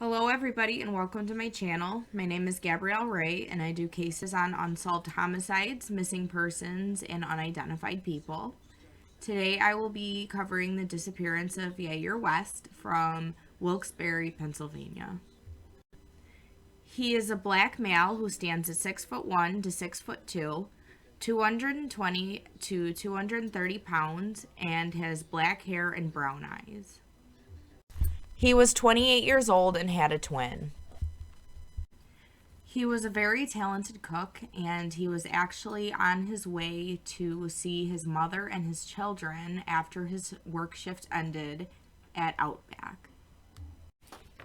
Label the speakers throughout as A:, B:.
A: Hello everybody and welcome to my channel. My name is Gabrielle Ray and I do cases on unsolved homicides, missing persons, and unidentified people. Today I will be covering the disappearance of Yiear West from Wilkes Barre, Pennsylvania. He is a black male who stands at 6'1" to 6'2", 220 to 230 pounds, and has black hair and brown eyes. He was 28 years old and had a twin. He was a very talented cook, and he was actually on his way to see his mother and his children after his work shift ended at Outback.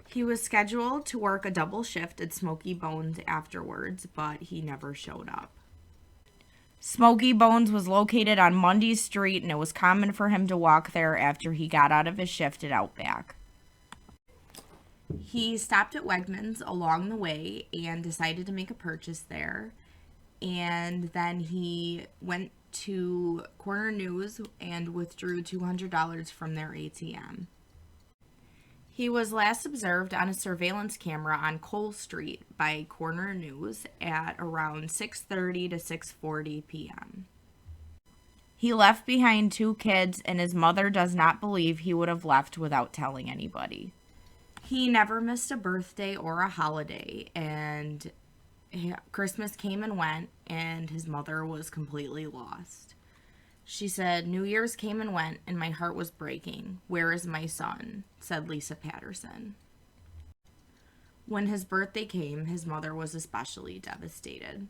A: He was scheduled to work a double shift at Smoky Bones afterwards, but he never showed up. Smoky Bones was located on Mundy Street, and it was common for him to walk there after he got out of his shift at Outback. He stopped at Wegmans along the way and decided to make a purchase there. And then he went to Corner News and withdrew $200 from their ATM. He was last observed on a surveillance camera on Cole Street by Corner News at around 6:30 to 6:40 p.m. He left behind 2 kids, and his mother does not believe he would have left without telling anybody. He never missed a birthday or a holiday, and Christmas came and went, and his mother was completely lost. She said, "New Year's came and went, and my heart was breaking. Where is my son?" said Lisa Patterson. When his birthday came, his mother was especially devastated.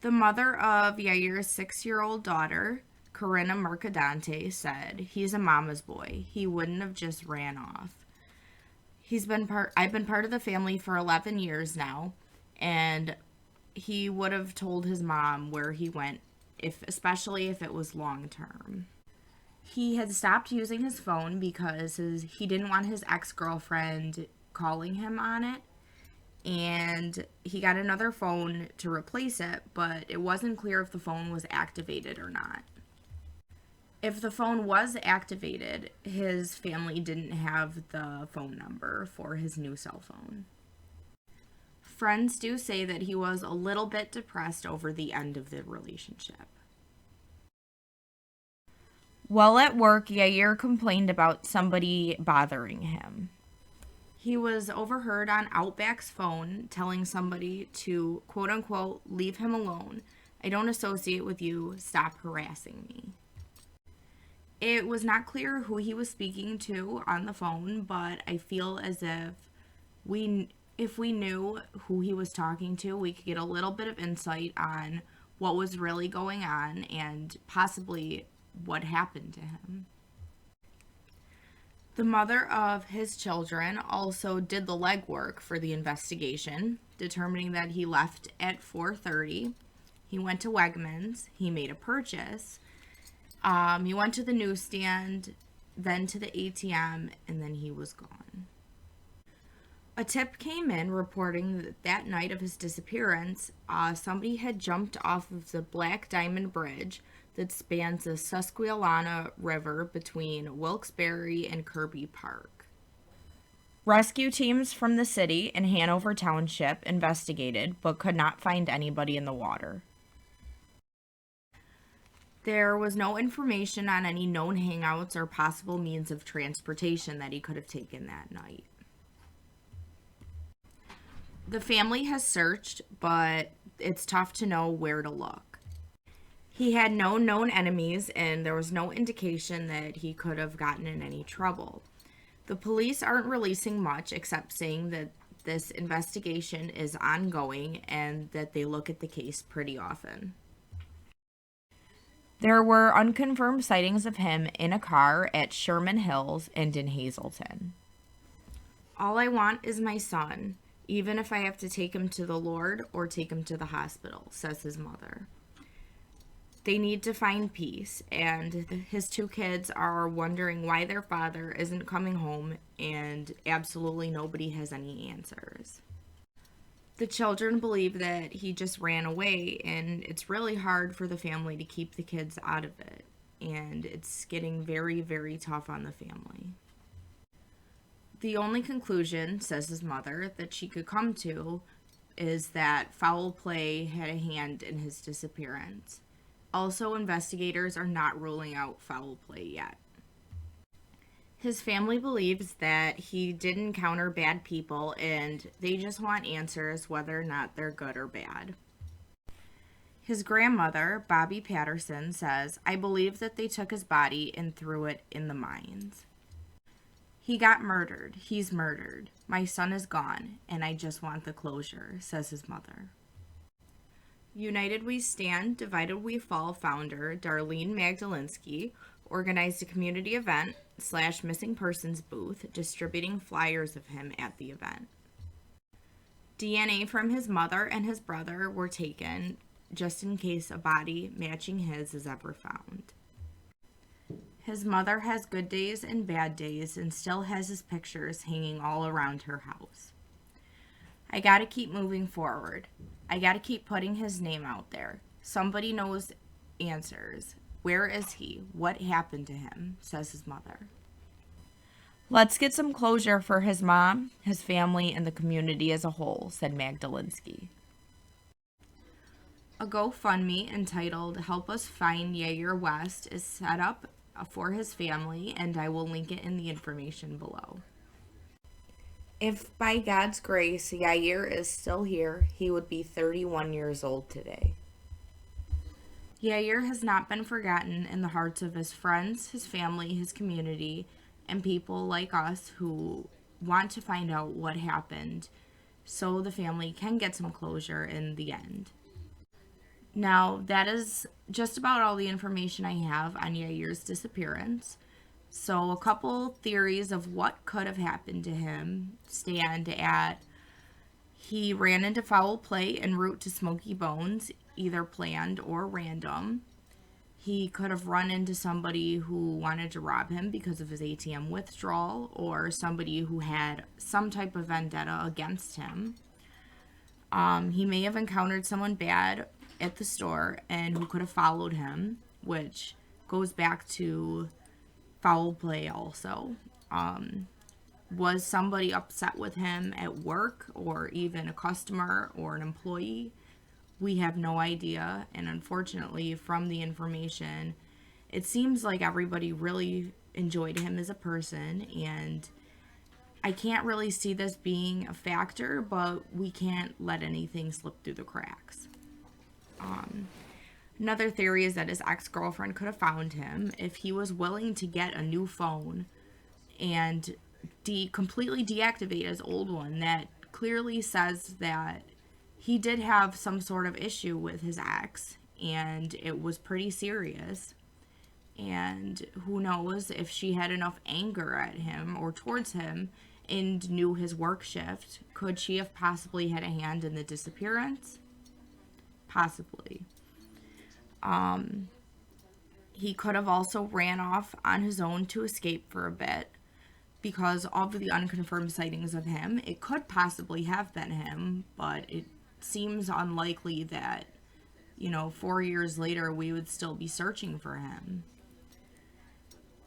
A: The mother of Yiear's 6-year-old daughter, Corinna Mercadante, said, "He's a mama's boy. He wouldn't have just ran off. I've been part of the family for 11 years now, and he would have told his mom where he went, especially if it was long term." He had stopped using his phone because he didn't want his ex-girlfriend calling him on it, and he got another phone to replace it, but it wasn't clear if the phone was activated or not. If the phone was activated, his family didn't have the phone number for his new cell phone. Friends do say that he was a little bit depressed over the end of the relationship. While at work, Yiear complained about somebody bothering him. He was overheard on Outback's phone telling somebody to, quote unquote, "leave him alone. I don't associate with you. Stop harassing me." It was not clear who he was speaking to on the phone, but I feel as if if we knew who he was talking to, we could get a little bit of insight on what was really going on and possibly what happened to him. The mother of his children also did the legwork for the investigation, determining that he left at 4:30. He went to Wegmans. He made a purchase. He went to the newsstand, then to the ATM, and then he was gone. A tip came in reporting that night of his disappearance, somebody had jumped off of the Black Diamond Bridge that spans the Susquehanna River between Wilkes Barre and Kirby Park. Rescue teams from the city and Hanover Township investigated, but could not find anybody in the water. There was no information on any known hangouts or possible means of transportation that he could have taken that night. The family has searched, but it's tough to know where to look. He had no known enemies, and there was no indication that he could have gotten in any trouble. The police aren't releasing much except saying that this investigation is ongoing and that they look at the case pretty often. There were unconfirmed sightings of him in a car at Sherman Hills and in Hazleton. "All I want is my son, even if I have to take him to the Lord or take him to the hospital," says his mother. They need to find peace, and his 2 kids are wondering why their father isn't coming home, and absolutely nobody has any answers. The children believe that he just ran away, and it's really hard for the family to keep the kids out of it, and it's getting very, very tough on the family. The only conclusion, says his mother, that she could come to is that foul play had a hand in his disappearance. Also, investigators are not ruling out foul play yet. His family believes that he did encounter bad people and they just want answers whether or not they're good or bad. His grandmother, Bobby Patterson, says, "I believe that they took his body and threw it in the mines. He got murdered. He's murdered. My son is gone, and I just want the closure," says his mother. United We Stand, Divided We Fall founder Darlene Magdalensky organized a community event / missing persons booth distributing flyers of him at the event. DNA from his mother and his brother were taken just in case a body matching his is ever found. His mother has good days and bad days and still has his pictures hanging all around her house. "I gotta keep moving forward. I gotta keep putting his name out there. Somebody knows answers. Where is he? What happened to him?" says his mother. "Let's get some closure for his mom, his family, and the community as a whole," said Magdalensky. A GoFundMe entitled "Help Us Find Yiear West" is set up for his family, and I will link it in the information below. If by God's grace Yiear is still here, he would be 31 years old today. Yiear has not been forgotten in the hearts of his friends, his family, his community, and people like us who want to find out what happened so the family can get some closure in the end. Now, that is just about all the information I have on Yiear's disappearance. So a couple theories of what could have happened to him stand at: he ran into foul play en route to Smoky Bones, either planned or random. He could have run into somebody who wanted to rob him because of his ATM withdrawal, or somebody who had some type of vendetta against him. He may have encountered someone bad at the store and who could have followed him, which goes back to foul play also. Was somebody upset with him at work, or even a customer or an employee? We have no idea, and unfortunately, from the information, it seems like everybody really enjoyed him as a person, and I can't really see this being a factor, but we can't let anything slip through the cracks. Another theory is that his ex-girlfriend could have found him if he was willing to get a new phone and completely deactivate his old one. That clearly says that he did have some sort of issue with his ex, and it was pretty serious. And who knows if she had enough anger at him or towards him and knew his work shift. Could she have possibly had a hand in the disappearance? Possibly. He could have also ran off on his own to escape for a bit because of the unconfirmed sightings of him. It could possibly have been him, but it seems unlikely that, 4 years later we would still be searching for him.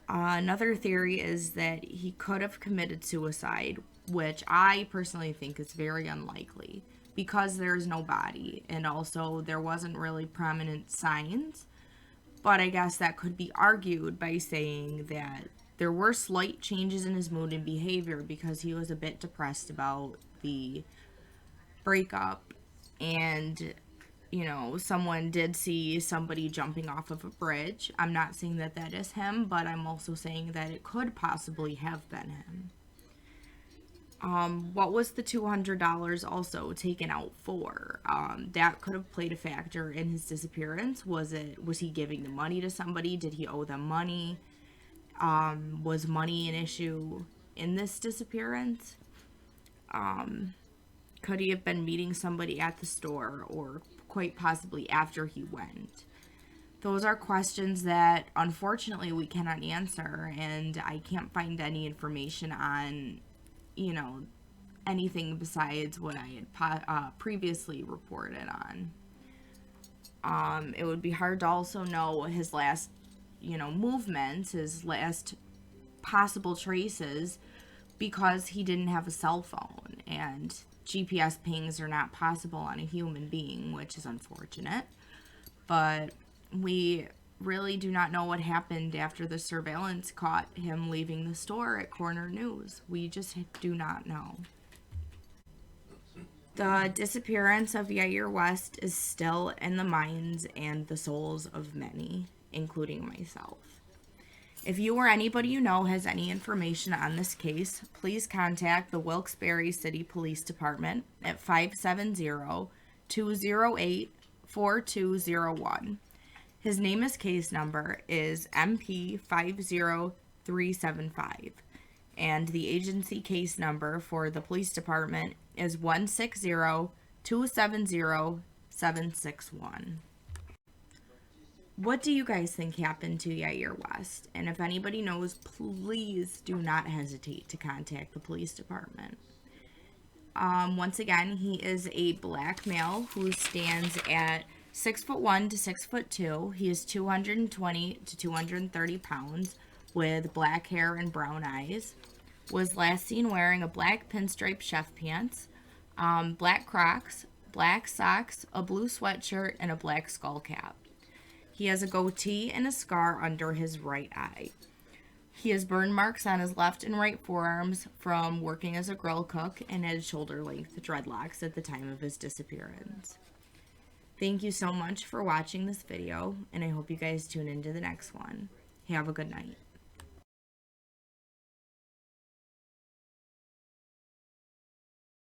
A: Another theory is that he could have committed suicide, which I personally think is very unlikely because there's no body, and also there wasn't really prominent signs. But I guess that could be argued by saying that there were slight changes in his mood and behavior because he was a bit depressed about the breakup, and someone did see somebody jumping off of a bridge. I'm not saying that that is him, but I'm also saying that it could possibly have been him. What was the $200 also taken out for? That could have played a factor in his disappearance. Was he giving the money to somebody? Did he owe them money? Was money an issue in this disappearance? Could he have been meeting somebody at the store, or quite possibly after he went? Those are questions that unfortunately we cannot answer, and I can't find any information on anything besides what I had previously reported on. It would be hard to also know his last movements, his last possible traces because he didn't have a cell phone, and GPS pings are not possible on a human being, which is unfortunate. But we really do not know what happened after the surveillance caught him leaving the store at Corner News. We just do not know. The disappearance of Yiear West is still in the minds and the souls of many, including myself. If you or anybody you know has any information on this case, please contact the Wilkes Barre City Police Department at 570-208-4201. His name is case number is MP50375, and the agency case number for the police department is 160-270-761. What do you guys think happened to Yiear West? And if anybody knows, please do not hesitate to contact the police department. Once again, he is a black male who stands at 6'1" to 6'2". He is 220 to 230 pounds with black hair and brown eyes. Was last seen wearing a black pinstripe chef pants, black Crocs, black socks, a blue sweatshirt, and a black skull cap. He has a goatee and a scar under his right eye. He has burn marks on his left and right forearms from working as a grill cook and had shoulder-length dreadlocks at the time of his disappearance. Thank you so much for watching this video, and I hope you guys tune into the next one. Have a good night.